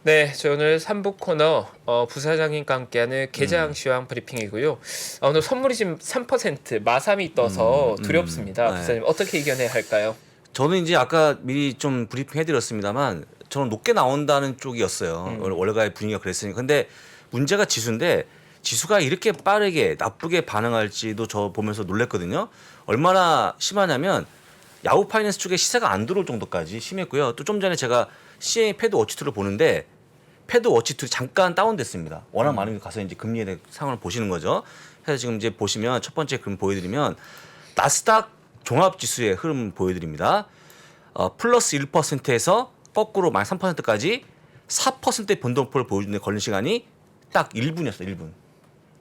네, 저 오늘 3부 코너 부사장님과 함께하는 개장 시황 브리핑이고요. 오늘 선물이 지금 3% 마삼이 떠서 두렵습니다. 네. 부사장님 어떻게 이겨내야 할까요? 저는 이제 아까 미리 좀 브리핑 해드렸습니다만 저는 높게 나온다는 쪽이었어요. 월가의 분위기가 그랬으니까. 근데 문제가 지수인데 지수가 이렇게 빠르게 나쁘게 반응할지도 저 보면서 놀랬거든요. 얼마나 심하냐면 야후 파이낸스 쪽에 시세가 안 들어올 정도까지 심했고요. 또 좀 전에 제가 CME 패드 워치2를 보는데 패드 워치2 잠깐 다운됐습니다. 워낙 많은 가서 이제 금리에 대한 상황을 보시는 거죠. 그래서 지금 이제 보시면 첫 번째 그림 보여드리면 나스닥 종합지수의 흐름 보여드립니다. 플러스 1%에서 거꾸로 마이너스 3%까지 4%의 변동폭을 보여주는 데 걸린 시간이 딱 1분이었어요. 1분.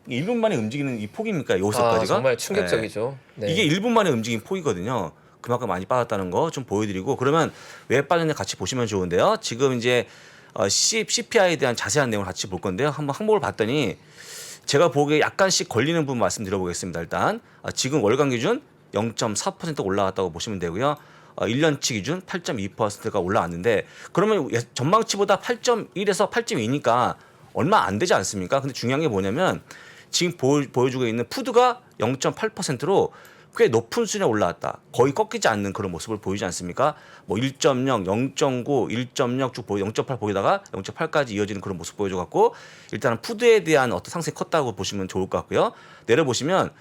1분 만에 움직이는 이 폭입니까? 여기서까지가? 정말 충격적이죠. 네. 네. 이게 1분 만에 움직인 폭이거든요. 그만큼 많이 빠졌다는 거 좀 보여드리고 그러면 왜 빠졌는지 같이 보시면 좋은데요. 지금 이제 CPI에 대한 자세한 내용을 같이 볼 건데요. 한번 항목을 봤더니 제가 보기에 약간씩 걸리는 부분 말씀드려보겠습니다. 일단 지금 월간 기준 0.4% 올라갔다고 보시면 되고요. 1년치 기준 8.2%가 올라왔는데 그러면 전망치보다 8.1에서 8.2니까 얼마 안 되지 않습니까? 근데 중요한 게 뭐냐면 지금 보여주고 있는 푸드가 0.8%로 꽤 높은 수준에 올라왔다. 거의 꺾이지 않는 그런 모습을 보이지 않습니까? 뭐 1.0, 0.9, 1.0 쭉 0.8 보이다가 0.8까지 이어지는 그런 모습 보여줘갖고 일단은 푸드에 대한 어떤 상승이 컸다고 보시면 좋을 것 같고요. 내려보시면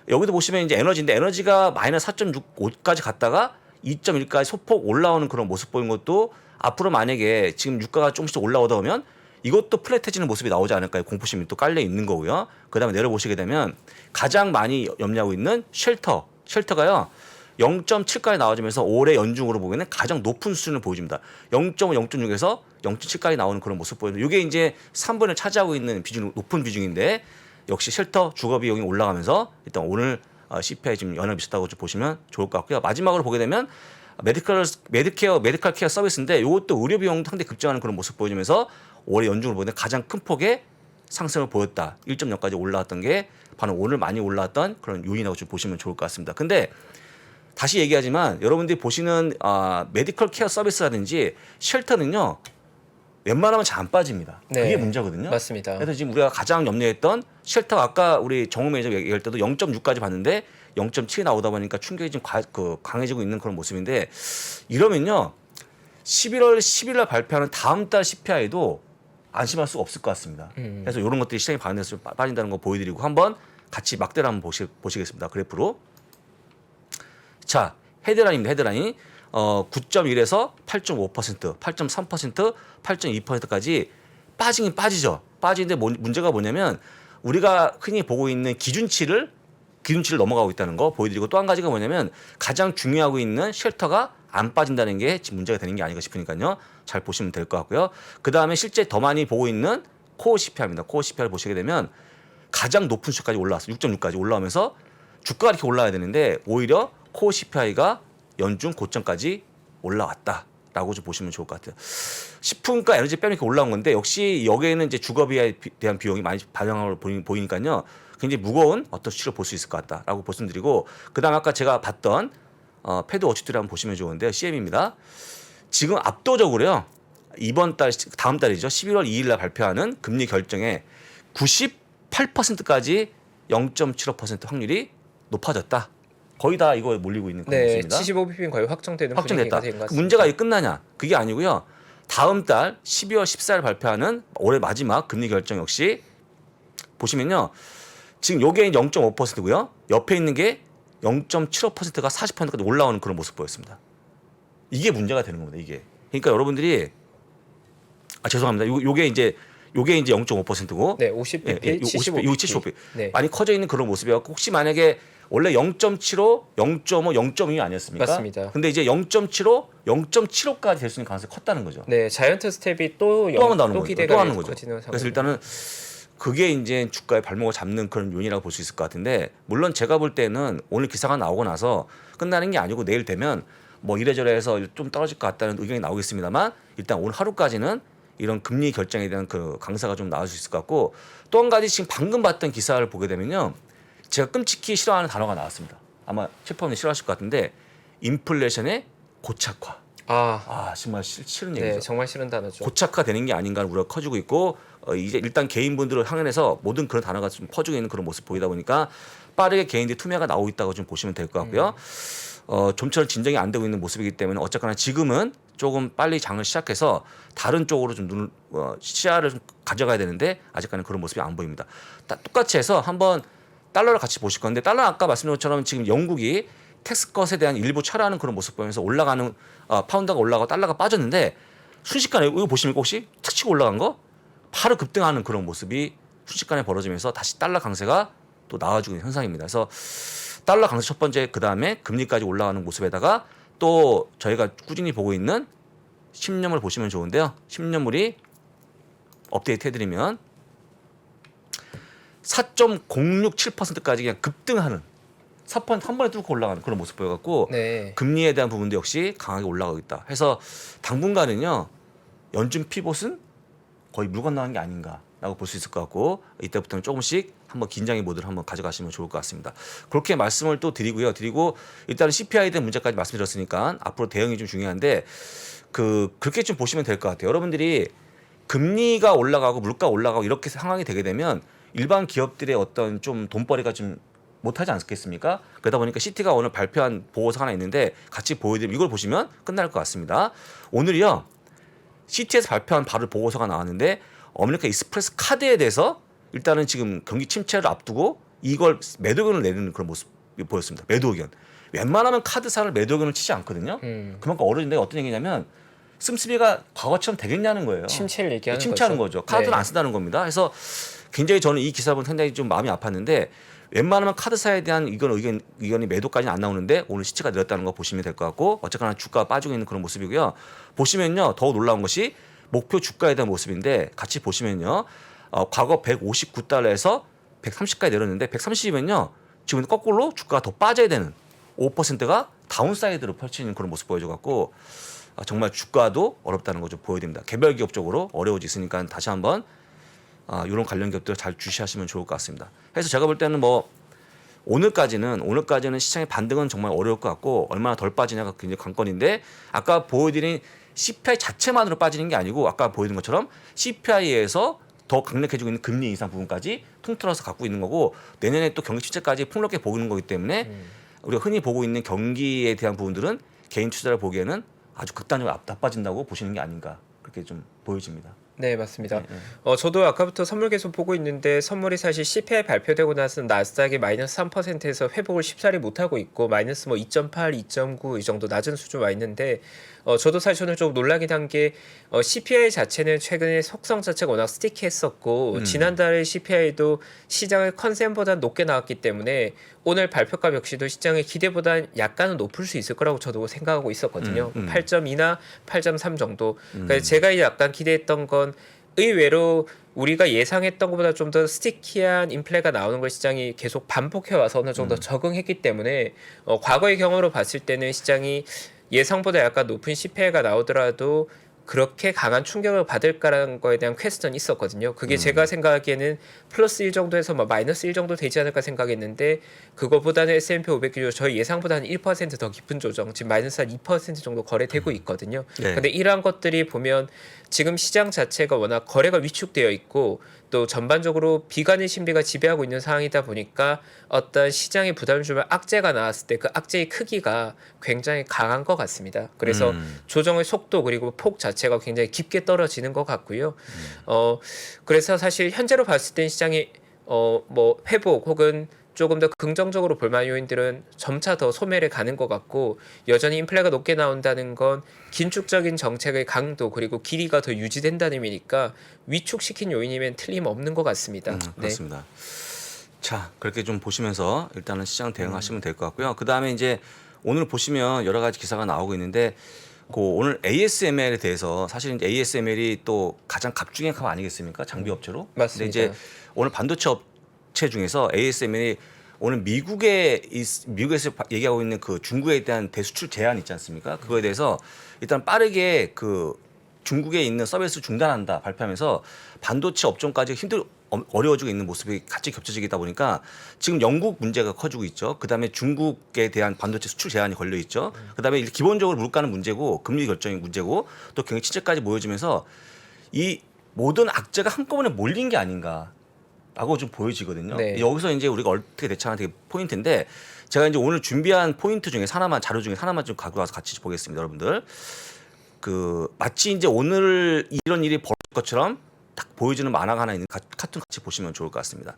여기도 보시면 이제 에너지인데 에너지가 마이너스 4.65까지 갔다가 2.1까지 소폭 올라오는 그런 모습 보인 것도 앞으로 만약에 지금 유가가 조금씩 올라오다 보면 이것도 플랫해지는 모습이 나오지 않을까요? 공포심이 또 깔려 있는 거고요. 그다음에 내려보시게 되면 가장 많이 염려하고 있는 쉘터가요. 0.7까지 나와주면서 올해 연중으로 보면 가장 높은 수준을 보여줍니다. 0.5, 0.6에서 0.7까지 나오는 그런 모습 보여요. 이게 이제 3분을 차지하고 있는 비중, 높은 비중인데 역시 쉘터 주거 비용이 올라가면서 일단 오늘 CPI 지금 연합 비슷하고 좀 보시면 좋을 것 같고요. 마지막으로 보게 되면 메디컬 케어 서비스인데 이것도 의료 비용 상당히 급증하는 그런 모습 보여주면서 올해 연중으로 보면 가장 큰 폭의 상승을 보였다. 1.0까지 올라왔던 게 바로 오늘 많이 올라왔던 그런 요인이라고 좀 보시면 좋을 것 같습니다. 근데 다시 얘기하지만 여러분들이 보시는 메디컬 케어 서비스라든지 쉘터는요. 웬만하면 잘 안 빠집니다. 네. 그게 문제거든요. 맞습니다. 그래서 지금 우리가 가장 염려했던 쉘터 아까 우리 정우 매니저 얘기할 때도 0.6까지 봤는데 0.7이 나오다 보니까 충격이 좀 강해지고 있는 그런 모습인데 이러면요. 11월 10일 날 발표하는 다음 달 CPI도 안심할 수가 없을 것 같습니다. 그래서 이런 것들이 시장에 반응해서 빠진다는 거 보여드리고 한번 같이 막대를 한번 보시겠습니다. 그래프로. 자, 헤드라인입니다. 헤드라인. 9.1에서 8.5%, 8.3%, 8.2%까지 빠지긴 빠지죠. 빠지는데 문제가 뭐냐면 우리가 흔히 보고 있는 기준치를 넘어가고 있다는 거 보여드리고 또 한 가지가 뭐냐면 가장 중요하고 있는 쉘터가 안 빠진다는 게 지금 문제가 되는 게 아닌가 싶으니까요. 잘 보시면 될 것 같고요. 그 다음에 실제 더 많이 보고 있는 코어 CPI입니다. 코어 CPI를 보시게 되면 가장 높은 수까지 올라왔어요. 6.6까지 올라오면서 주가가 이렇게 올라야 되는데 오히려 코어 CPI가 연중 고점까지 올라왔다라고 좀 보시면 좋을 것 같아요. 식품과 에너지 빼면 이렇게 올라온 건데 역시 여기에는 이제 주거비에 대한 비용이 많이 반영을 보이니까요. 굉장히 무거운 어떤 수치를 볼 수 있을 것 같다라고 말씀드리고 그다음 아까 제가 봤던 패드 워치2를 한번 보시면 좋은데요. CM입니다. 지금 압도적으로요. 이번 달 다음 달이죠. 11월 2일 날 발표하는 금리 결정에 98%까지 0.75% 확률이 높아졌다. 거의 다 이거에 몰리고 있는 그런 모습입니다. 75bp는 거의 확정됐다. 그 문제가 끝나냐? 그게 아니고요. 다음 달 12월 14일 발표하는 올해 마지막 금리 결정 역시 보시면요. 지금 요게 0.5%고요. 옆에 있는 게 0.75%가 40%까지 올라오는 그런 모습 보였습니다. 이게 문제가 되는 겁니다. 이게. 그러니까 여러분들이 죄송합니다. 요게 이제 0.5%고 네, 50bp, 75bp. 네. 많이 커져 있는 그런 모습이었고 혹시 만약에 원래 0.75, 0.5, 0.2 아니었습니까? 맞습니다. 근데 이제 0.75, 0.75까지 될 수 있는 가능성이 컸다는 거죠. 네, 자이언트 스텝이 또 한번 나오는 거죠. 기대가 또 하는 거죠. 커지는 그래서 일단은 그게 이제 주가의 발목을 잡는 그런 요인이라고 볼 수 있을 것 같은데 물론 제가 볼 때는 오늘 기사가 나오고 나서 끝나는 게 아니고 내일 되면 뭐 이래저래 해서 좀 떨어질 것 같다는 의견이 나오겠습니다만 일단 오늘 하루까지는 이런 금리 결정에 대한 그 강사가 좀 나올 수 있을 것 같고 또 한 가지 지금 방금 봤던 기사를 보게 되면요. 제가 끔찍히 싫어하는 단어가 나왔습니다. 아마 최퍼님 싫어하실 것 같은데 인플레이션의 고착화. 정말 싫은 네, 얘기죠. 정말 싫은 단어죠. 고착화되는 게 아닌가 하는 우려가 커지고 있고 이제 일단 개인분들을 향연해서 모든 그런 단어가 좀 퍼지고 있는 그런 모습 보이다 보니까 빠르게 개인들이 투명화가 나오고 있다고 좀 보시면 될 것 같고요. 좀처럼 진정이 안 되고 있는 모습이기 때문에 어쨌거나 지금은 조금 빨리 장을 시작해서 다른 쪽으로 좀 시야를 좀 가져가야 되는데 아직까지는 그런 모습이 안 보입니다. 똑같이 해서 한번 달러를 같이 보실 건데 달러 아까 말씀드린 것처럼 지금 영국이 텍스컷에 대한 일부 철회하는 그런 모습 보면서 올라가는 파운드가 올라가고 달러가 빠졌는데 순식간에 이거 보시면 혹시 툭 치고 올라간 거 바로 급등하는 그런 모습이 순식간에 벌어지면서 다시 달러 강세가 또 나와주고 있는 현상입니다. 그래서 달러 강세 첫 번째 그다음에 금리까지 올라가는 모습에다가 또 저희가 꾸준히 보고 있는 10년물 보시면 좋은데요. 10년물이 업데이트 해드리면 4.067%까지 그냥 급등하는 4% 한 번에 뚫고 올라가는 그런 모습 보여갖고 네. 금리에 대한 부분도 역시 강하게 올라가고 있다. 해서 당분간은요 연준 피봇은 거의 물 건너는 게 아닌가라고 볼 수 있을 것 같고 이때부터는 조금씩 한번 긴장의 모드를 한번 가져가시면 좋을 것 같습니다. 그렇게 말씀을 또 드리고요. 일단은 CPI에 대한 문제까지 말씀드렸으니까 앞으로 대응이 좀 중요한데 그렇게 좀 보시면 될 것 같아요. 여러분들이 금리가 올라가고 물가 올라가고 이렇게 상황이 되게 되면 일반 기업들의 어떤 좀 돈벌이가 좀 못하지 않겠습니까? 그러다 보니까 시티가 오늘 발표한 보고서가 하나 있는데 같이 보여드리면 이걸 보시면 끝날 것 같습니다. 오늘이요. 시티에서 발표한 바로 보고서가 나왔는데 어메리카 익스프레스 카드에 대해서 일단은 지금 경기 침체를 앞두고 이걸 매도 의견을 내리는 그런 모습이 보였습니다. 매도 의견. 웬만하면 카드사를 매도 의견을 치지 않거든요. 그만큼 어려운데 어떤 얘기냐면 씀씀이가 과거처럼 되겠냐는 거예요. 침체를 얘기하는 침체하는 거죠. 카드는 네. 안 쓴다는 겁니다. 그래서 굉장히 저는 이 기사 보면 상당히 좀 마음이 아팠는데 웬만하면 카드사에 대한 의견이 매도까지는 안 나오는데 오늘 시치가 내렸다는 거 보시면 될 것 같고 어쨌거나 주가가 빠지고 있는 그런 모습이고요. 보시면요. 더욱 놀라운 것이 목표 주가에 대한 모습인데 같이 보시면요. 과거 159달러에서 130까지 내렸는데 130이면요. 지금 거꾸로 주가가 더 빠져야 되는 5%가 다운사이드로 펼치는 그런 모습 보여줘갖고 정말 주가도 어렵다는 거 좀 보여드립니다. 개별 기업적으로 어려워지 있으니까 다시 한번 이런 관련 기업들 잘 주시하시면 좋을 것 같습니다. 그래서 제가 볼 때는 오늘까지는 시장의 반등은 정말 어려울 것 같고 얼마나 덜 빠지냐가 굉장히 관건인데 아까 보여드린 CPI 자체만으로 빠지는 게 아니고 아까 보여드린 것처럼 CPI에서 더 강력해지고 있는 금리 인상 부분까지 통틀어서 갖고 있는 거고 내년에 또 경기 침체까지 폭넓게 보이는 거기 때문에 우리가 흔히 보고 있는 경기에 대한 부분들은 개인 투자를 보기에는 아주 극단적으로 나빠진다고 보시는 게 아닌가 그렇게 좀 보여집니다. 네, 맞습니다. 저도 아까부터 선물 계속 보고 있는데 선물이 사실 CPI 발표되고 나서 나스닥이 마이너스 3%에서 회복을 쉽사리 못하고 있고 마이너스 2.8, 2.9 이 정도 낮은 수준 와 있는데 저도 사실 오늘 좀 놀라긴 한 게 CPI 자체는 최근에 속성 자체가 워낙 스티키했었고 지난달에 CPI도 시장의 컨센보다 높게 나왔기 때문에 오늘 발표값 역시도 시장의 기대보다 약간은 높을 수 있을 거라고 저도 생각하고 있었거든요. 8.2나 8.3 정도. 그러니까 제가 약간 기대했던 건 의외로 우리가 예상했던 것보다 좀 더 스티키한 인플레가 나오는 걸 시장이 계속 반복해 와서 어느 정도 적응했기 때문에 과거의 경험으로 봤을 때는 시장이 예상보다 약간 높은 CPI가 나오더라도 그렇게 강한 충격을 받을까라는 거에 대한 퀘스천이 있었거든요. 그게 제가 생각하기에는 플러스 1 정도에서 마이너스 1 정도 되지 않을까 생각했는데 그거보다는 S&P 500 기준 저희 예상보다 한 1% 더 깊은 조정, 지금 마이너스 한 2% 정도 거래되고 있거든요. 네. 근데 이러한 것들이 보면 지금 시장 자체가 워낙 거래가 위축되어 있고 또 전반적으로 비관의 심리가 지배하고 있는 상황이다 보니까 어떤 시장에 부담을 주면 악재가 나왔을 때 그 악재의 크기가 굉장히 강한 것 같습니다. 그래서 조정의 속도 그리고 폭 자체가 굉장히 깊게 떨어지는 것 같고요. 그래서 사실 현재로 봤을 땐 시장이 회복 혹은 조금 더 긍정적으로 볼만한 요인들은 점차 더 소멸해 가는 것 같고 여전히 인플레가 높게 나온다는 건 긴축적인 정책의 강도 그리고 길이가 더 유지된다는 의미니까 위축시킨 요인이면 틀림없는 것 같습니다. 그렇습니다. 자 그렇게 좀 보시면서 일단은 시장 대응하시면 될 것 같고요. 그 다음에 이제 오늘 보시면 여러 가지 기사가 나오고 있는데 오늘 ASML에 대해서 사실 ASML이 또 가장 갑중의 갑 아니겠습니까? 장비 업체로. 맞습니다. 근데 이제 오늘 반도체 업체 중에서 ASML이 오늘 미국에서 얘기하고 있는 그 중국에 대한 대수출 제한 있지 않습니까? 그거에 대해서 일단 빠르게 중국에 있는 서비스 중단한다 발표하면서 반도체 업종까지 어려워지고 있는 모습이 같이 겹쳐지다 보니까 지금 영국 문제가 커지고 있죠. 그다음에 중국에 대한 반도체 수출 제한이 걸려 있죠. 그다음에 기본적으로 물가는 문제고 금리 결정이 문제고 또 경기 침체까지 모여지면서 이 모든 악재가 한꺼번에 몰린 게 아닌가라고 좀 보여지거든요. 네. 여기서 이제 우리가 어떻게 대처하는 게 포인트인데 제가 이제 오늘 준비한 포인트 중에 하나만 자료 중에 하나만 좀 갖고 와서 같이 보겠습니다, 여러분들. 마치 이제 오늘 이런 일이 벌어질 것처럼 딱 보여주는 만화가 하나 있는 카툰 같이 보시면 좋을 것 같습니다.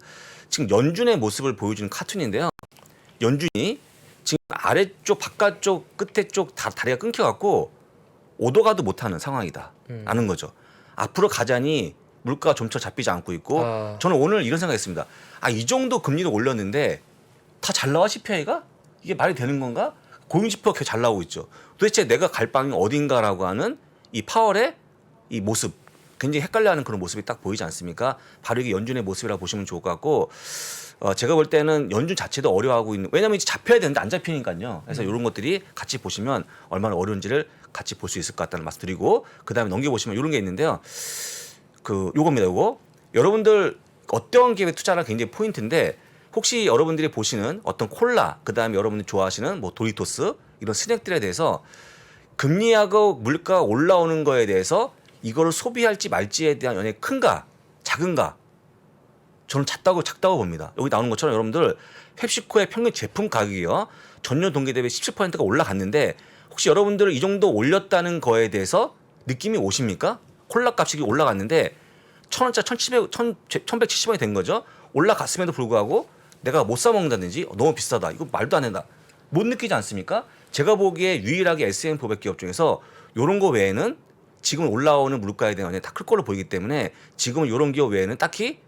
지금 연준의 모습을 보여주는 카툰인데요. 연준이 지금 아래쪽 바깥쪽 끝에 쪽 다리가 끊겨갖고 오도 가도 못하는 상황이다라는 거죠. 앞으로 가자니 물가가 점차 잡히지 않고 있고 저는 오늘 이런 생각했습니다. 이 정도 금리를 올렸는데 다 잘 나와 CPI가? 이게 말이 되는 건가? 고용지표가 계속 잘 나오고 있죠. 도대체 내가 갈 방이 어딘가라고 하는 이 파월의 이 모습 굉장히 헷갈려하는 그런 모습이 딱 보이지 않습니까? 바로 이게 연준의 모습이라고 보시면 좋을 것 같고 제가 볼 때는 연준 자체도 어려워하고 있는 왜냐하면 이제 잡혀야 되는데 안 잡히니까요. 그래서 이런 것들이 같이 보시면 얼마나 어려운지를 같이 볼 수 있을 것 같다는 말씀 드리고 그다음에 넘겨보시면 이런 게 있는데요. 요겁니다. 요거 여러분들 어떤 기업에 투자를 굉장히 포인트인데 혹시 여러분들이 보시는 어떤 콜라 그다음에 여러분들이 좋아하시는 뭐 도리토스 이런 스낵들에 대해서 금리하고 물가가 올라오는 거에 대해서 이거를 소비할지 말지에 대한 영향이 큰가 작은가 저는 작다고 봅니다. 여기 나오는 것처럼 여러분들 펩시코의 평균 제품 가격이요 전년 동기 대비 17%가 올라갔는데 혹시 여러분들 이 정도 올렸다는 거에 대해서 느낌이 오십니까? 콜라 값이 올라갔는데 1,000원짜리 1,170원이 된 거죠. 올라갔음에도 불구하고 내가 못 사 먹는다든지 너무 비싸다. 이거 말도 안 된다. 못 느끼지 않습니까? 제가 보기에 유일하게 S&P 500 기업 중에서 이런 거 외에는 지금 올라오는 물가에 대한 영향이 다 클 걸로 보이기 때문에 지금은 이런 기업 외에는 딱히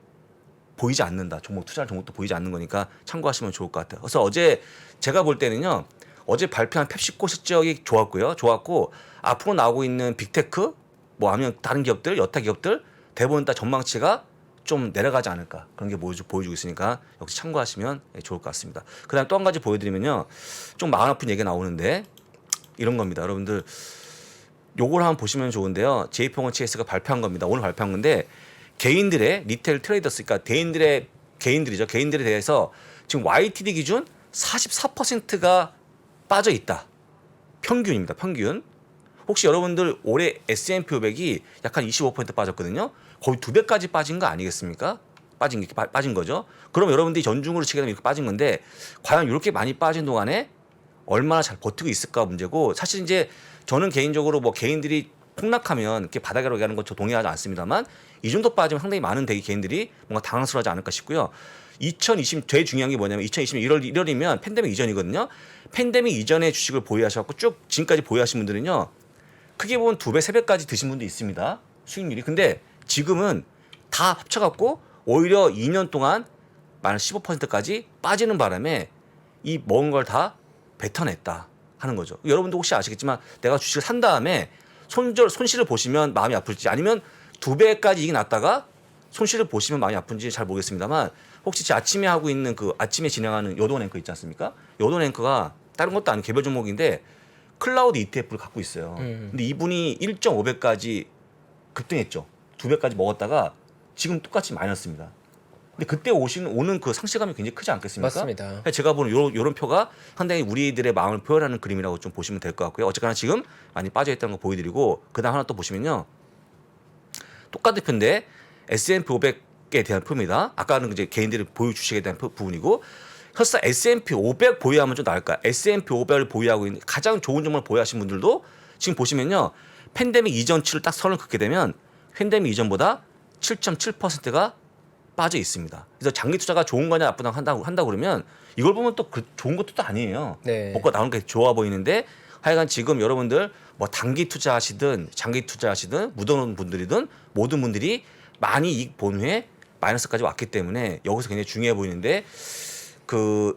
보이지 않는다. 투자할 종목도 보이지 않는 거니까 참고하시면 좋을 것 같아요. 그래서 어제 제가 볼 때는요. 어제 발표한 펩시코 실적이 좋았고 앞으로 나오고 있는 빅테크 뭐 아니면 다른 기업들 여타 기업들 대부분 다 전망치가 좀 내려가지 않을까 그런 게 보여주고 있으니까 역시 참고하시면 좋을 것 같습니다. 그다음 또 한 가지 보여드리면요. 좀 마음 아픈 얘기가 나오는데 이런 겁니다. 여러분들 요걸 한번 보시면 좋은데요. JPMorganChase가 발표한 겁니다. 오늘 발표한 건데 개인들의 리테일 트레이더스 그러니까 개인들에 대해서 지금 YTD 기준 44%가 빠져 있다. 평균입니다. 평균. 혹시 여러분들 올해 S&P 500이 약간 25% 빠졌거든요. 거의 2배까지 빠진 거 아니겠습니까? 빠진 거죠. 그럼 여러분들이 연중으로 치게 되면 이렇게 빠진 건데 과연 이렇게 많이 빠진 동안에 얼마나 잘 버티고 있을까 문제고 사실 이제 저는 개인적으로 뭐 개인들이 폭락하면 이렇게 바닥으로 가는 것 저 동의하지 않습니다만 이 정도 빠지면 상당히 많은 대기 개인들이 뭔가 당황스러워하지 않을까 싶고요. 제일 중요한 게 뭐냐면 2020년 1월이면 팬데믹 이전이거든요. 팬데믹 이전에 주식을 보유하셔서 쭉 지금까지 보유하신 분들은요. 크게 보면 2배, 3배까지 드신 분도 있습니다. 수익률이. 근데 지금은 다 합쳐갖고 오히려 2년 동안 마이너스 15%까지 빠지는 바람에 이 먹은 걸 다 뱉어냈다 하는 거죠. 여러분도 혹시 아시겠지만 내가 주식을 산 다음에 손실을 보시면 마음이 아플지 아니면 2배까지 이익이 났다가 손실을 보시면 마음이 아픈지 잘 모르겠습니다만 혹시 제 아침에 하고 있는 아침에 진행하는 요돈 앵커 있지 않습니까? 요돈 앵커가 다른 것도 아니고 개별 종목인데 클라우드 ETF를 갖고 있어요. 근데 이분이 1.5배까지 급등했죠. 2배까지 먹었다가 지금 똑같이 마이너스입니다. 근데 그때 오는 그 상실감이 굉장히 크지 않겠습니까? 맞습니다. 제가 보는 요런 표가 상당히 우리들의 마음을 표현하는 그림이라고 좀 보시면 될 것 같고요. 어쨌거나 지금 많이 빠져있다는 거 보여드리고 그다음 하나 또 보시면요. 똑같은 표인데 S&P 500에 대한 표입니다. 아까는 이제 개인들의 보유 주식에 대한 부분이고 설사 S&P 500 보유하면 좀 나을까요? S&P 500을 보유하고 있는 가장 좋은 종목을 보유하신 분들도 지금 보시면요. 팬데믹 이전치를 딱 선을 긋게 되면 팬데믹 이전보다 7.7%가 빠져 있습니다. 그래서 장기 투자가 좋은 거냐 나쁘다 한다고 그러면 이걸 보면 또 좋은 것도 또 아니에요. 네. 먹고 나오는 게 좋아 보이는데 하여간 지금 여러분들 뭐 단기 투자하시든 장기 투자하시든 묻어놓은 분들이든 모든 분들이 많이 이익 본 후에 마이너스까지 왔기 때문에 여기서 굉장히 중요해 보이는데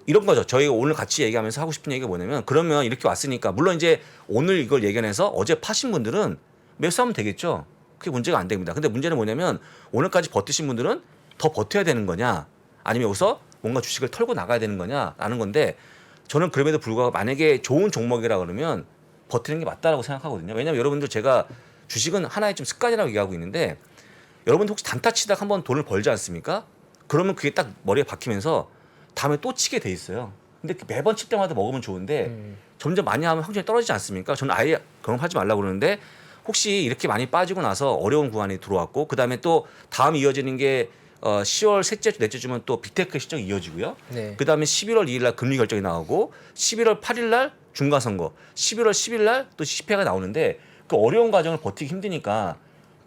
이런 거죠. 저희가 오늘 같이 얘기하면서 하고 싶은 얘기가 뭐냐면 그러면 이렇게 왔으니까 물론 이제 오늘 이걸 예견해서 어제 파신 분들은 매수하면 되겠죠. 그게 문제가 안 됩니다. 근데 문제는 뭐냐면 오늘까지 버티신 분들은 더 버텨야 되는 거냐 아니면 여기서 뭔가 주식을 털고 나가야 되는 거냐라는 건데 저는 그럼에도 불구하고 만약에 좋은 종목이라 그러면 버티는 게 맞다라고 생각하거든요. 왜냐하면 여러분들 제가 주식은 하나의 좀 습관이라고 얘기하고 있는데 여러분 혹시 단타 치다가 한번 돈을 벌지 않습니까? 그러면 그게 딱 머리에 박히면서 다음에 또 치게 돼 있어요. 근데 매번 칠 때마다 먹으면 좋은데 점점 많이 하면 확률이 떨어지지 않습니까? 저는 아예 경험하지 말라고 그러는데 혹시 이렇게 많이 빠지고 나서 어려운 구간이 들어왔고 그다음에 또 다음 이어지는 게 10월 셋째 주 넷째 주면 또 빅테크 시장이 이어지고요. 네. 그다음에 11월 2일 날 금리 결정이 나오고 11월 8일 날 중간 선거, 11월 10일 날 또 CPI가 나오는데 그 어려운 과정을 버티기 힘드니까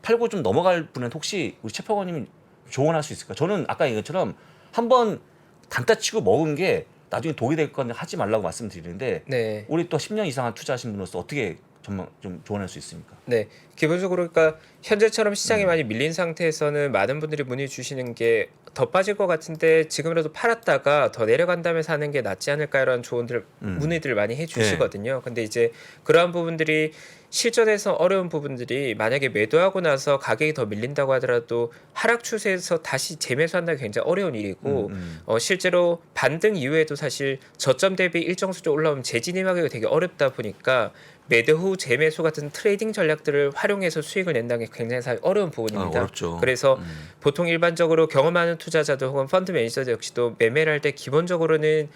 팔고 좀 넘어갈 분은 혹시 우리 최평원님이 조언할 수 있을까? 저는 아까 얘기한 것처럼 한번 단타 치고 먹은 게 나중에 독이 될 건데 하지 말라고 말씀드리는데 네. 우리 또 10년 이상 투자하신 분으로서 어떻게 좀 조언할 수 있습니까? 네, 기본적으로 그러니까 현재처럼 시장이 많이 밀린 상태에서는 많은 분들이 문의 주시는 게 더 빠질 것 같은데 지금이라도 팔았다가 더 내려간다면 사는 게 낫지 않을까라는 조언들 문의들 많이 해주시거든요. 근데 이제 그러한 부분들이 실전에서 어려운 부분들이 만약에 매도하고 나서 가격이 더 밀린다고 하더라도 하락 추세에서 다시 재매수한다는 게 굉장히 어려운 일이고 실제로 반등 이후에도 사실 저점 대비 일정 수준 올라오면 재진입하기가 되게 어렵다 보니까 매도 후 재매수 같은 트레이딩 전략들을 활용해서 수익을 낸다는 게 굉장히 사실 어려운 부분입니다. 어렵죠. 그래서 보통 일반적으로 경험하는 투자자들 혹은 펀드 매니저들 역시도 매매를 할 때 기본적으로는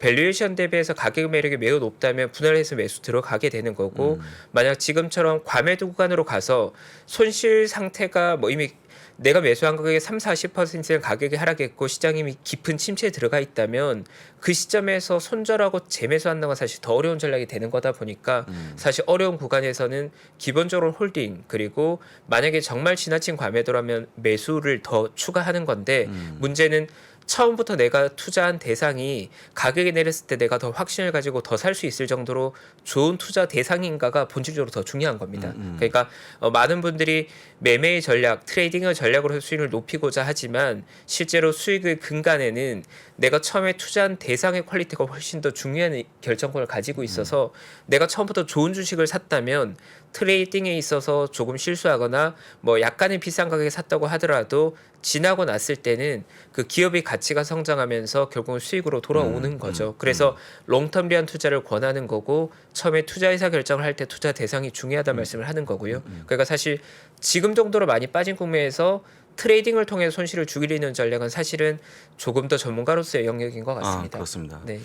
밸류에이션 대비해서 가격 매력이 매우 높다면 분할해서 매수 들어가게 되는 거고 만약 지금처럼 과매도 구간으로 가서 손실 상태가 뭐 이미 내가 매수한 가격의 30-40%는 가격이 하락했고 시장이 이미 깊은 침체에 들어가 있다면 그 시점에서 손절하고 재매수하는 건 사실 더 어려운 전략이 되는 거다 보니까 사실 어려운 구간에서는 기본적으로 홀딩 그리고 만약에 정말 지나친 과매도라면 매수를 더 추가하는 건데 문제는 처음부터 내가 투자한 대상이 가격이 내렸을 때 내가 더 확신을 가지고 더 살 수 있을 정도로 좋은 투자 대상인가가 본질적으로 더 중요한 겁니다. 그러니까 많은 분들이 매매의 전략, 트레이딩의 전략으로 해서 수익을 높이고자 하지만 실제로 수익의 근간에는 내가 처음에 투자한 대상의 퀄리티가 훨씬 더 중요한 결정권을 가지고 있어서 내가 처음부터 좋은 주식을 샀다면 트레이딩에 있어서 조금 실수하거나 뭐 약간의 비싼 가격에 샀다고 하더라도 지나고 났을 때는 그 기업의 가치가 성장하면서 결국은 수익으로 돌아오는 거죠. 그래서 롱텀리한 투자를 권하는 거고 처음에 투자 의사 결정을 할 때 투자 대상이 중요하다는 말씀을 하는 거고요. 그러니까 사실 지금 정도로 많이 빠진 국면에서 트레이딩을 통해 손실을 줄이는 전략은 사실은 조금 더 전문가로서의 영역인 것 같습니다. 그렇습니다. 네.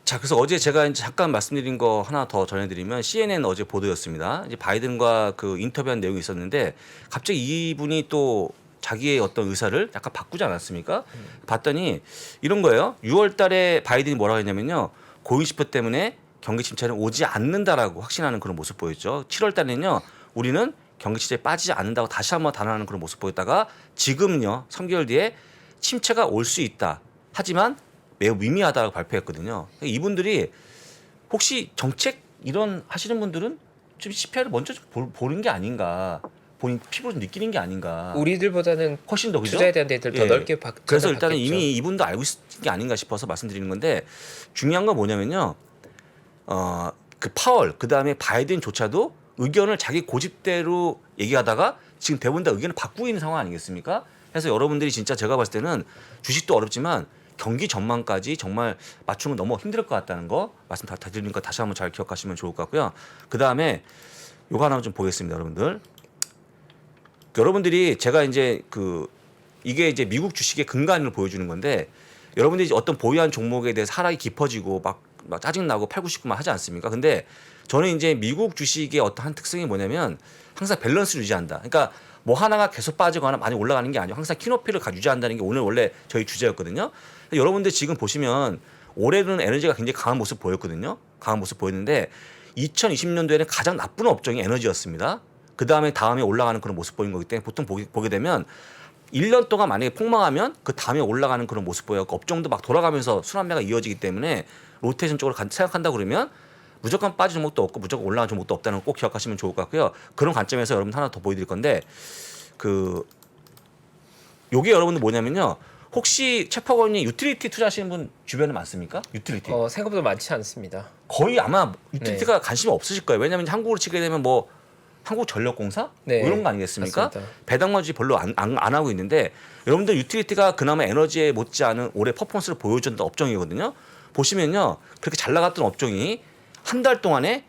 자, 그래서 어제 제가 이제 잠깐 말씀드린 거 하나 더 전해드리면 CNN 어제 보도였습니다. 이제 바이든과 그 인터뷰한 내용이 있었는데 갑자기 이분이 또 자기의 어떤 의사를 약간 바꾸지 않았습니까? 봤더니 이런 거예요. 6월달에 바이든이 뭐라고 했냐면요, 고위지표 때문에 경기 침체는 오지 않는다라고 확신하는 그런 모습 보였죠. 7월달에는요, 우리는 경기 침체에 빠지지 않는다고 다시 한번 단언하는 그런 모습 보였다가 지금은요, 3개월 뒤에 침체가 올 수 있다. 하지만 매우 미미하다고 발표했거든요. 이분들이 혹시 정책 이런 하시는 분들은 좀 CPI를 먼저 좀 보는 게 아닌가, 본인 피부로 좀 느끼는 게 아닌가. 우리들보다는 훨씬 더 그죠? 투자에 대한 데이터를 더 넓게 그래서 일단은 받겠죠. 이미 이분도 알고 있는 게 아닌가 싶어서 말씀드리는 건데 중요한 건 뭐냐면요. 그 파월 그다음에 바이든조차도 의견을 자기 고집대로 얘기하다가 지금 대부분 다 의견을 바꾸고 있는 상황 아니겠습니까? 그래서 여러분들이 진짜 제가 봤을 때는 주식도 어렵지만 경기 전망까지 정말 맞추는 건 너무 힘들 것 같다는 거 말씀 다 드리는 거 다시 한번 잘 기억하시면 좋을 것 같고요. 그다음에 요거 하나 좀 보겠습니다, 여러분들. 여러분들이 제가 이제 이게 이제 미국 주식의 근간을 보여주는 건데 여러분들이 어떤 보유한 종목에 대해서 하락이 깊어지고 막 짜증나고 팔고 싶고 막 하지 않습니까? 근데 저는 이제 미국 주식의 어떤 한 특성이 뭐냐면 항상 밸런스를 유지한다. 그러니까 뭐 하나가 계속 빠지거나 많이 올라가는 게 아니고 항상 키높이를 유지한다는 게 오늘 원래 저희 주제였거든요. 여러분들 지금 보시면 올해는 에너지가 굉장히 강한 모습 보였거든요. 강한 모습 보였는데 2020년도에는 가장 나쁜 업종이 에너지였습니다. 그 다음에 올라가는 그런 모습 보인 거기 때문에 보통 보게 되면 1년 동안 만약에 폭망하면 그 다음에 올라가는 그런 모습 보여요. 업종도 막 돌아가면서 순환매가 이어지기 때문에 로테이션 쪽으로 생각한다 그러면 무조건 빠진 종목도 없고 무조건 올라가는 종목도 없다는 거 꼭 기억하시면 좋을 것 같고요. 그런 관점에서 여러분 하나 더 보여드릴 건데 요게 여러분들 뭐냐면요. 혹시 최퍼건이 유틸리티 투자하시는 분 주변에 많습니까? 유틸리티. 생각보다 많지 않습니다. 거의 아마 유틸리티가 관심이 없으실 거예요. 왜냐하면 한국으로 치게 되면 뭐 한국전력공사 네, 이런 거 아니겠습니까? 맞습니다. 배당마지 별로 안 하고 있는데 여러분들 유틸리티가 그나마 에너지에 못지않은 올해 퍼포먼스를 보여줬던 업종이거든요. 보시면요. 그렇게 잘 나갔던 업종이 한 달 동안에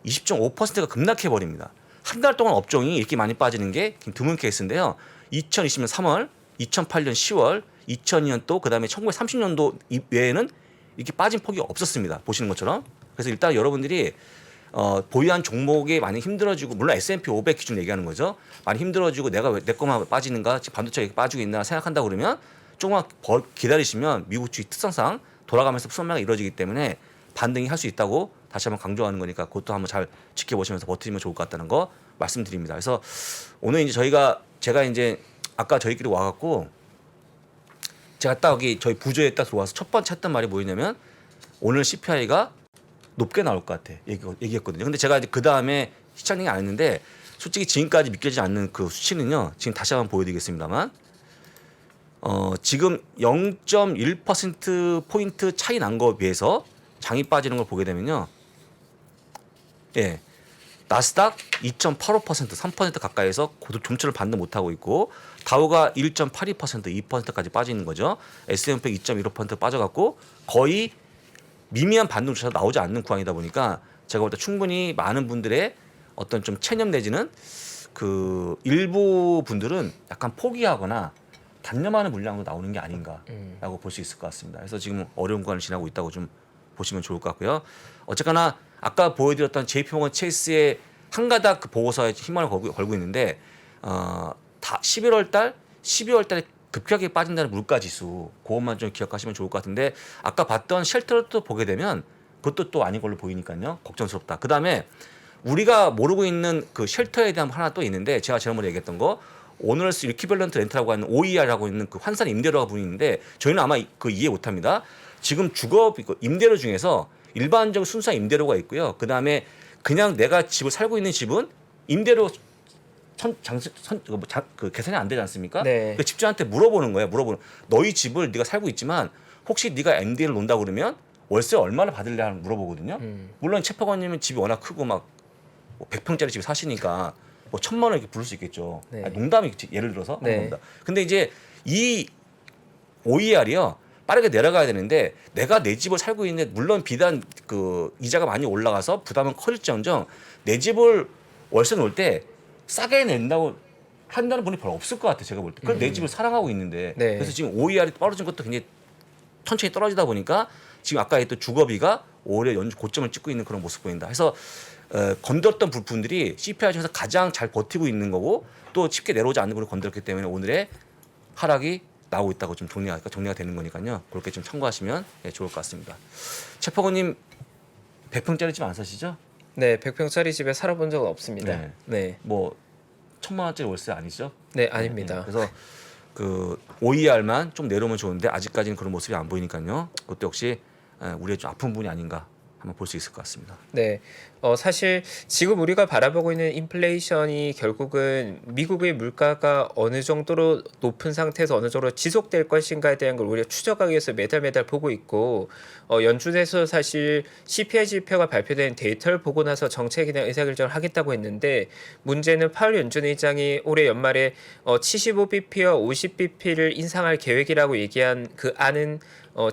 20.5%가 급락해 버립니다. 한 달 동안 업종이 이렇게 많이 빠지는 게 드문 케이스인데요. 2020년 3월, 2008년 10월, 2002년 또 그다음에 1930년도 외에는 이렇게 빠진 폭이 없었습니다. 보시는 것처럼. 그래서 일단 여러분들이 보유한 종목이 많이 힘들어지고 물론 S&P 500 기준 얘기하는 거죠. 많이 힘들어지고 내가 왜 내 것만 빠지는가 지금 반도체가 이렇게 빠지고 있나 생각한다 그러면 조금만 기다리시면 미국 주식 특성상 돌아가면서 순매가 이루어지기 때문에 반등이 할 수 있다고 다시 한번 강조하는 거니까 그것도 한번 잘 지켜보시면서 버티면 좋을 것 같다는 거 말씀드립니다. 그래서 오늘 이제 제가 이제 아까 저희끼리 와갖고 제가 딱 여기 저희 부조에 딱 들어와서 첫 번째 했던 말이 뭐였냐면 오늘 CPI가 높게 나올 것 같아 얘기했거든요. 근데 제가 이제 그 다음에 시장링이 안 했는데 솔직히 지금까지 믿겨지지 않는 그 수치는요. 지금 다시 한번 보여드리겠습니다만 지금 0.1% 포인트 차이 난 거에 비해서 장이 빠지는 걸 보게 되면요. 예. 나스닥 2.85% 3% 가까이에서 좀처를 반등 못하고 있고 다우가 1.82% 2%까지 빠지는 거죠. S&P 2.15% 빠져갖고 거의 미미한 반등조차 나오지 않는 구간이다 보니까 제가 볼 때 충분히 많은 분들의 어떤 좀 체념 내지는 그 일부 분들은 약간 포기하거나 단념하는 물량으로 나오는 게 아닌가라고 볼 수 있을 것 같습니다. 그래서 지금 어려운 구간을 지나고 있다고 좀 보시면 좋을 것 같고요. 어쨌거나 아까 보여드렸던 JP모건 체이스의 한 가닥 그 보고서에 힘을 걸고 있는데 다 11월 달, 12월 달에 급격하게 빠진다는 물가 지수 그것만 좀 기억하시면 좋을 것 같은데 아까 봤던 쉘터도 보게 되면 그것도 또 아닌 걸로 보이니까요. 걱정스럽다. 그다음에 우리가 모르고 있는 그 쉘터에 대한 하나 또 있는데 제가 지난번에 얘기했던 거 오너스 이퀴벌런트 렌트라고 하는 OER라고 있는 그 환산 임대료가 분인데 저희는 아마 그 이해 못합니다. 지금 주거 임대료 중에서 일반적 순수한 임대료가 있고요. 그다음에 그냥 내가 집을 살고 있는 집은 임대료 그 계산이 안 되지 않습니까? 네. 그 집주한테 물어보는 거예요. 너희 집을 네가 살고 있지만 혹시 네가 MD를 논다 그러면 월세 얼마나 받을래 하는 물어보거든요. 물론 채퍼관님은 집이 워낙 크고 막 100평짜리 집에 사시니까 뭐 1,000만 원 이렇게 부를 수 있겠죠. 네. 아니, 농담이 예를 들어서 네. 겁니다. 근데 이제 이 OER이요. 빠르게 내려가야 되는데 내가 내 집을 살고 있는데 물론 비단 그 이자가 많이 올라가서 부담은 커질지언정 내 집을 월세 놓을 때 싸게 낸다고 한다는 분이 별로 없을 것 같아요. 제가 볼 때. 그럼 내 집을 사랑하고 있는데 네. 그래서 지금 OER이 떨어진 것도 굉장히 천천히 떨어지다 보니까 지금 아까 했던 주거비가 오히려 연주 고점을 찍고 있는 그런 모습 보인다. 그래서 건드렸던 부분들이 CPI 중에서 가장 잘 버티고 있는 거고 또 쉽게 내려오지 않는 걸 건드렸기 때문에 오늘의 하락이 나오고 있다고 좀 정리가 되는 거니까요. 그렇게 좀 참고하시면 좋을 것 같습니다. 최퍼건님 100평짜리 집 안 사시죠? 네, 100평짜리 집에 살아본 적은 없습니다. 네. 네. 뭐 1,000만 원짜리 월세 아니죠? 네, 아닙니다. 그래서 그 OER만 좀 내려오면 좋은데 아직까지는 그런 모습이 안 보이니까요. 그것도 역시 우리의 좀 아픈 부분이 아닌가 한번 볼 수 있을 것 같습니다. 네. 사실 지금 우리가 바라보고 있는 인플레이션이 결국은 미국의 물가가 어느 정도로 높은 상태에서 어느 정도로 지속될 것인가에 대한 걸 우리가 추적하기 위해서 매달 보고 있고 연준에서 사실 CPI 지표가 발표된 데이터를 보고 나서 정책에 대한 의사결정을 하겠다고 했는데 문제는 파월 연준 의장이 올해 연말에 75bp와 50bp를 인상할 계획이라고 얘기한 그 안은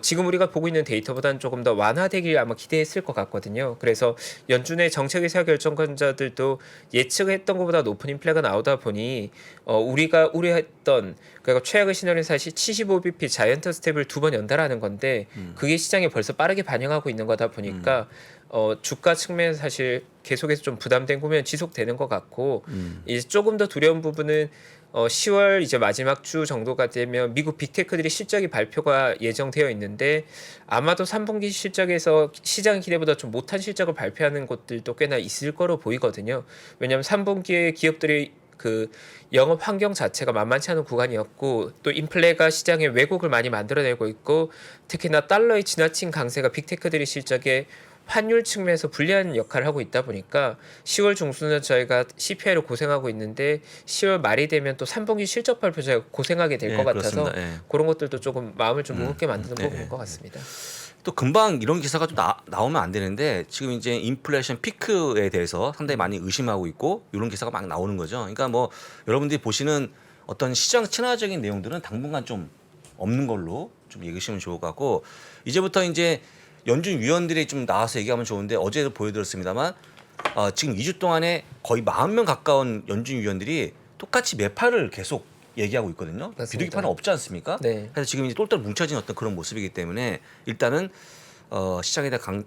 지금 우리가 보고 있는 데이터보다는 조금 더 완화되길 아마 기대했을 것 같거든요. 그래서 연준의 정책 의사결정권자들도 예측했던 것보다 높은 인플레가 나오다 보니 우리가 우려했던 그러니까 최악의 시나리오는 사실 75bp 자이언트 스텝을 2번 연달아하는 건데 그게 시장에 벌써 빠르게 반영하고 있는 거다 보니까 주가 측면에서 사실 계속해서 좀 부담된 국면이 지속되는 것 같고 이제 조금 더 두려운 부분은 10월 이제 마지막 주 정도가 되면 미국 빅테크들이 실적이 발표가 예정되어 있는데 아마도 3분기 실적에서 시장 기대보다 좀 못한 실적을 발표하는 곳들도 꽤나 있을 거로 보이거든요. 왜냐하면 3분기에 기업들이 그 영업 환경 자체가 만만치 않은 구간이었고 또 인플레가 시장에 왜곡을 많이 만들어내고 있고 특히나 달러의 지나친 강세가 빅테크들이 실적에 환율 측면에서 불리한 역할을 하고 있다 보니까 10월 중순은 저희가 CPI로 고생하고 있는데 10월 말이 되면 또 3분기 실적 발표 저희가 고생하게 될 것 같아서 그런 것들도 조금 마음을 좀 무겁게 만드는 부분인 것 같습니다. 또 금방 이런 기사가 좀 나오면 안 되는데 지금 이제 인플레이션 피크에 대해서 상당히 많이 의심하고 있고 이런 기사가 막 나오는 거죠. 그러니까 뭐 여러분들이 보시는 어떤 시장 친화적인 내용들은 당분간 좀 없는 걸로 좀 얘기하시면 좋을 것 같고 이제부터 이제 연준 위원들이 좀 나와서 얘기하면 좋은데 어제도 보여드렸습니다만 지금 2주 동안에 거의 40명 가까운 연준 위원들이 똑같이 매파를 계속 얘기하고 있거든요. 맞습니다. 비둘기파는 없지 않습니까? 네. 그래서 지금 이제 똘똘 뭉쳐진 어떤 그런 모습이기 때문에 일단은 시장에 대한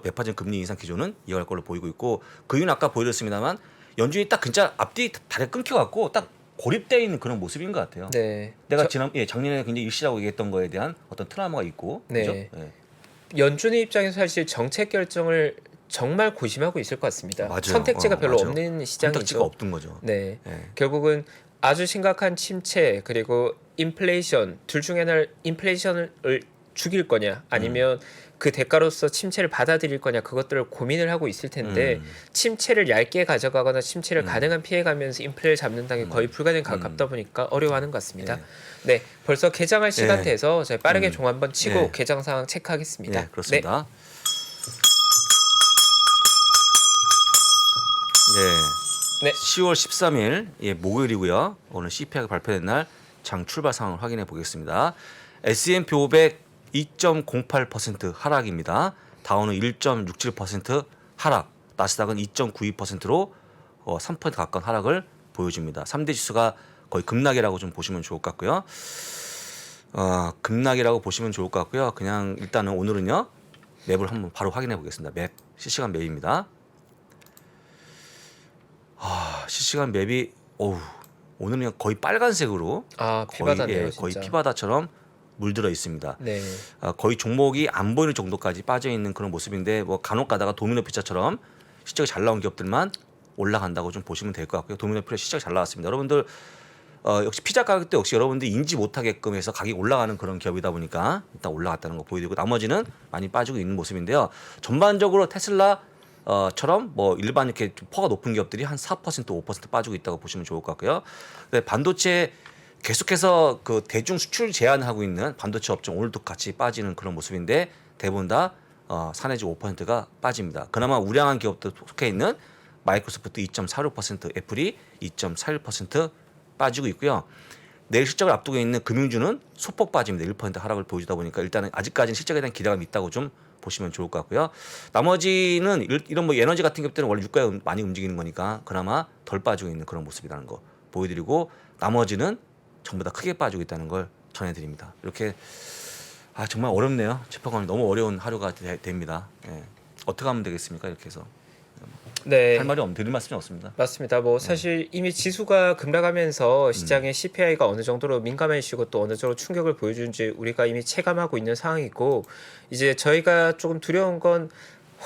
매파적 금리 인상 기조는 이어갈 걸로 보이고 있고 그 이유는 아까 보여드렸습니다만 연준이 딱 진짜 앞뒤 다리가 끊겨갖고 딱 고립되어 있는 그런 모습인 것 같아요. 네. 내가 작년에 굉장히 일시라고 얘기했던 거에 대한 어떤 트라우마가 있고 네. 그죠? 네. 연준의 입장에서 사실 정책 결정을 정말 고심하고 있을 것 같습니다. 맞아요. 선택지가 별로 맞아요. 없는 시장이죠. 선택지가 없던 거죠. 네. 네. 결국은 아주 심각한 침체 그리고 인플레이션 둘 중에 하나를 인플레이션을 죽일 거냐 아니면 그 대가로서 침체를 받아들일 거냐 그것들을 고민을 하고 있을 텐데 침체를 얇게 가져가거나 침체를 가능한 피해가면서 인플레를 잡는다는 게 거의 불가능에 가깝다 보니까 어려워하는 것 같습니다. 네, 벌써 개장할 시간 네. 돼서 저희 빠르게 종 한번 치고 네. 개장 상황 체크하겠습니다. 네, 그렇습니다. 네. 네. 10월 13일 목요일이고요. 오늘 CPI가 발표된 날 장 출발 상황을 확인해 보겠습니다. S&P 500 2.08% 하락입니다. 다우는 1.67% 하락, 나스닥은 2.92%로 3% 가까운 하락을 보여줍니다. 3대 지수가 거의 급락이라고 좀 보시면 좋을 것 같고요. 급락이라고 보시면 좋을 것 같고요. 그냥 일단은 오늘은요. 맵을 한번 바로 확인해 보겠습니다. 맵, 실시간 맵입니다. 실시간 맵이 오늘은 그냥 거의 빨간색으로 피바다네요, 거의 진짜. 피바다처럼 물들어 있습니다. 네. 거의 종목이 안 보이는 정도까지 빠져 있는 그런 모습인데 뭐 간혹 가다가 도미노 피자처럼 실적이 잘 나온 기업들만 올라간다고 좀 보시면 될 것 같고요. 도미노 피자 실적이 잘 나왔습니다. 여러분들 역시 피자 가격도 역시 여러분들 인지 못하게끔 해서 가격이 올라가는 그런 기업이다 보니까 일단 올라갔다는 거 보여드리고 나머지는 많이 빠지고 있는 모습인데요. 전반적으로 테슬라 처럼 뭐 일반 이렇게 좀 퍼가 높은 기업들이 한 4% 5% 빠지고 있다고 보시면 좋을 것 같고요. 반도체 계속해서 그 대중 수출 제한을 하고 있는 반도체 업종 오늘도 같이 빠지는 그런 모습인데 대부분 다 4 내지 5%가 빠집니다. 그나마 우량한 기업도 속해 있는 마이크로소프트 2.46%, 애플이 2.41% 빠지고 있고요. 내일 실적을 앞두고 있는 금융주는 소폭 빠집니다. 1% 하락을 보여주다 보니까 일단은 아직까지는 실적에 대한 기대감이 있다고 좀 보시면 좋을 것 같고요. 나머지는 이런 뭐 에너지 같은 것들은 원래 유가에 많이 움직이는 거니까 그나마 덜 빠지고 있는 그런 모습이라는 거 보여드리고 나머지는 전부 다 크게 빠지고 있다는 걸 전해드립니다. 이렇게 정말 어렵네요. 재판관이 너무 어려운 하루가 됩니다. 예. 어떻게 하면 되겠습니까? 이렇게 해서 네. 할 말이 드릴 말씀이 없습니다. 맞습니다. 뭐 사실 이미 지수가 급락하면서 시장의 CPI가 어느 정도로 민감해지고 또 어느 정도 충격을 보여주는지 우리가 이미 체감하고 있는 상황이고 이제 저희가 조금 두려운 건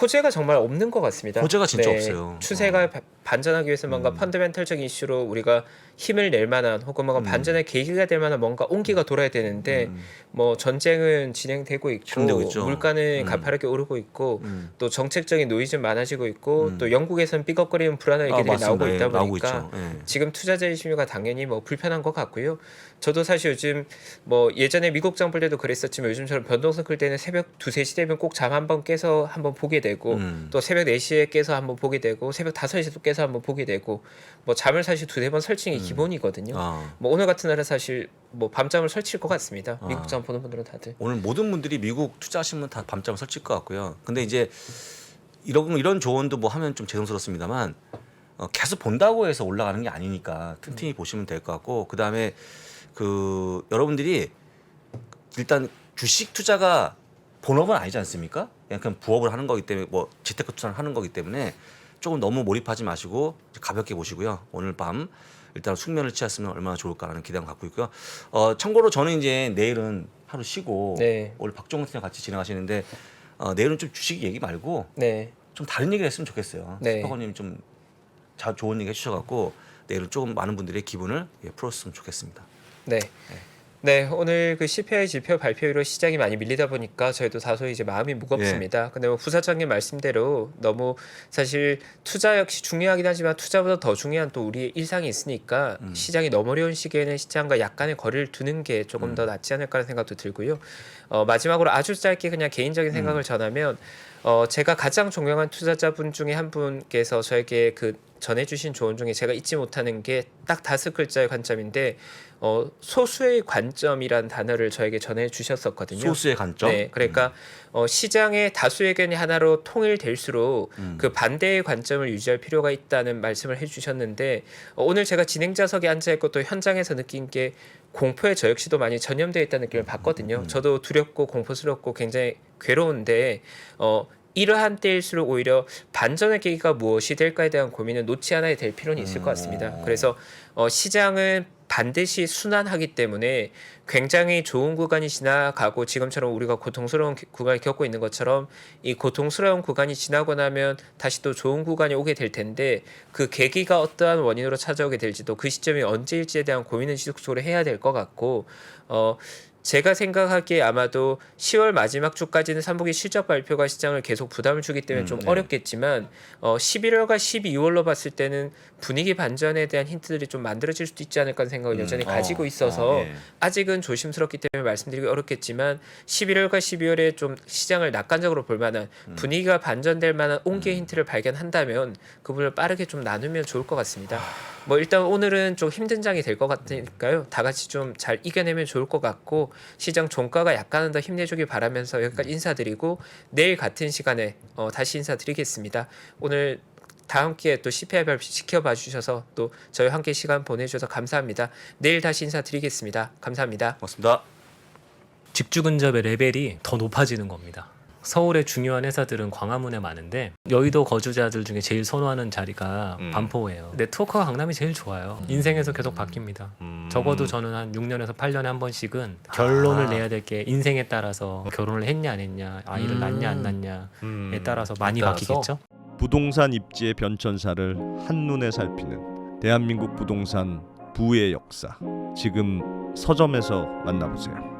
호재가 정말 없는 것 같습니다. 호재가 진짜 없어요. 추세가 반전하기 위해서 뭔가 펀더멘털적인 이슈로 우리가 힘을 낼 만한 혹은 뭔가 반전의 계기가 될 만한 뭔가 온기가 돌아야 되는데 뭐 전쟁은 진행되고 진행되고 있고 있죠. 물가는 가파르게 오르고 있고 또 정책적인 노이즈 많아지고 있고 또 영국에서는 삐걱거리는 불안한 얘기들이 맞습니다. 나오고 있다 예, 나오고 보니까 있죠. 예. 지금 투자자의 심리가 당연히 뭐 불편한 것 같고요. 저도 사실 요즘 뭐 예전에 미국 장볼 때도 그랬었지만 요즘처럼 변동성 클 때는 새벽 2, 3시 되면 꼭 잠 한번 깨서 한번 보게 되고 또 새벽 4시에 깨서 한번 보게 되고 새벽 5시에도 깨서 한번 보게 되고 뭐 잠을 사실 2, 4번 설치는 게 기본이거든요. 뭐 오늘 같은 날은 사실 뭐 밤잠을 설칠 것 같습니다. 미국 장 보는 분들은 다들. 오늘 모든 분들이 미국 투자하시면 다 밤잠을 설칠 것 같고요. 근데 이제 이런 조언도 뭐 하면 좀 죄송스럽습니다만 계속 본다고 해서 올라가는 게 아니니까 틈틈이 보시면 될 것 같고 그다음에 그 여러분들이 일단 주식 투자가 본업은 아니지 않습니까? 그냥 부업을 하는 거기 때문에 뭐 재테크 투자를 하는 거기 때문에 조금 너무 몰입하지 마시고 가볍게 보시고요. 오늘 밤 일단 숙면을 취했으면 얼마나 좋을까라는 기대감 갖고 있고요. 참고로 저는 이제 내일은 하루 쉬고 네. 오늘 박종훈 팀장 같이 진행하시는데 내일은 좀 주식 얘기 말고 네. 좀 다른 얘기를 했으면 좋겠어요. 네. 스파거님 좀 좋은 얘기 해주셔갖고 내일은 조금 많은 분들의 기분을 풀었으면 좋겠습니다. 네. 네, 오늘 그 CPI 지표 발표로 시장이 많이 밀리다 보니까 저희도 다소 이제 마음이 무겁습니다. 근데 뭐 부사장님 말씀대로 너무 사실 투자 역시 중요하긴 하지만 투자보다 더 중요한 또 우리의 일상이 있으니까 시장이 너무 어려운 시기에는 시장과 약간의 거리를 두는 게 조금 더 낫지 않을까라는 생각도 들고요. 마지막으로 아주 짧게 그냥 개인적인 생각을 전하면 제가 가장 존경한 투자자분 중에 한 분께서 저에게 그 전해주신 조언 중에 제가 잊지 못하는 게 딱 5글자의 관점인데 소수의 관점이란 단어를 저에게 전해주셨었거든요. 소수의 관점. 네, 그러니까 시장의 다수의 의견이 하나로 통일될수록 그 반대의 관점을 유지할 필요가 있다는 말씀을 해주셨는데 오늘 제가 진행자석에 앉아 있고 또 현장에서 느낀 게 공포에 저 역시도 많이 전염되어 있다는 느낌을 받거든요. 저도 두렵고 공포스럽고 굉장히 괴로운데 이러한 때일수록 오히려 반전의 계기가 무엇이 될까에 대한 고민을 놓지 않아야 될 필요는 있을 것 같습니다. 그래서 시장은 반드시 순환하기 때문에 굉장히 좋은 구간이 지나가고 지금처럼 우리가 고통스러운 구간을 겪고 있는 것처럼 이 고통스러운 구간이 지나고 나면 다시 또 좋은 구간이 오게 될 텐데 그 계기가 어떠한 원인으로 찾아오게 될지도 그 시점이 언제일지에 대한 고민은 지속적으로 해야 될 것 같고 제가 생각하기에 아마도 10월 마지막 주까지는 삼분기 실적 발표가 시장을 계속 부담을 주기 때문에 좀 어렵겠지만 11월과 12월로 봤을 때는 분위기 반전에 대한 힌트들이 좀 만들어질 수도 있지 않을까 하는 생각을 여전히 가지고 있어서 아직은 조심스럽기 때문에 말씀드리기 어렵겠지만 11월과 12월에 좀 시장을 낙관적으로 볼 만한 분위기가 반전될 만한 온기의 힌트를 발견한다면 그 부분을 빠르게 좀 나누면 좋을 것 같습니다. 뭐 일단 오늘은 좀 힘든 장이 될 것 같으니까요. 다 같이 좀 잘 이겨내면 좋을 것 같고 시장 종가가 약간은 더 힘내주길 바라면서 여기까지 인사드리고 내일 같은 시간에 다시 인사드리겠습니다. 오늘 다 함께 또 CPI 발표 지켜봐 주셔서 또 저희 함께 시간 보내주셔서 감사합니다. 내일 다시 인사드리겠습니다. 감사합니다. 고맙습니다. 직주 근접의 레벨이 더 높아지는 겁니다. 서울의 중요한 회사들은 광화문에 많은데 여의도 거주자들 중에 제일 선호하는 자리가 반포예요. 네트워크가 강남이 제일 좋아요. 인생에서 계속 바뀝니다. 적어도 저는 한 6년에서 8년에 한 번씩은 결론을 내야 될 게 인생에 따라서 결혼을 했냐 안 했냐, 아이를 낳냐 안 낳냐에 따라서 많이 바뀌겠죠. 부동산 입지의 변천사를 한눈에 살피는 대한민국 부동산 부의 역사. 지금 서점에서 만나보세요.